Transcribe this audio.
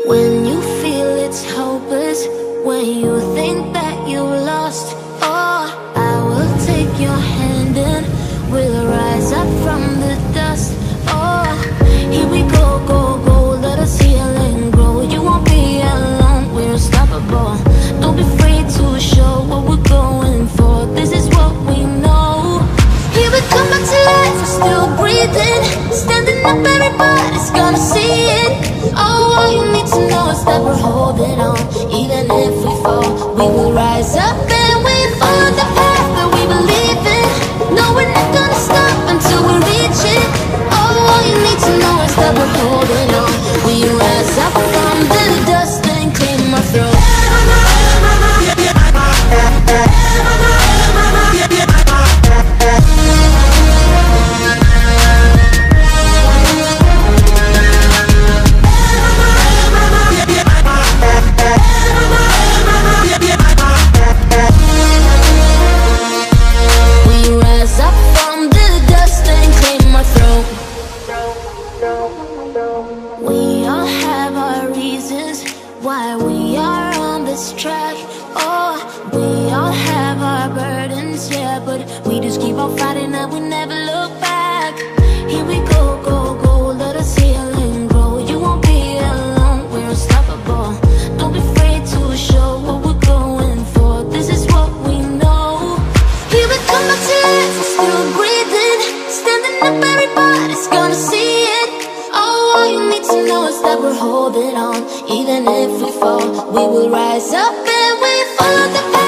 When you feel it's hopeless, when you think that you lost, oh, I will take your hand and we'll rise up from the dust. Oh, here we go, go, go, let us heal and grow. You won't be alone, we're unstoppable. Don't be afraid to show what we're going for. This is what we know. Here we come back to life, we're still breathing. Standing up, everybody's gonna see it. Oh, all you need to know is that we're holding on. Even if we fall, we will rise up and we follow the path that we believe in. No, we're not gonna stop until we reach it. Oh, all you need to know is that we're holding on. We rise up from the dust and claim our throne. We all have our reasons why we are on this track. Oh, we all have our burdens, yeah, but we just keep on fighting and we never look back. Here we go, go, go, let us heal and grow. You won't be alone, we're unstoppable. Don't be afraid to show what we're going for. This is what we know. Here we come back to life, we're still breathing. Standing up, everybody's gonna see it. All you need to know is that we're holding on. Even if we fall, we will rise up and we follow the path.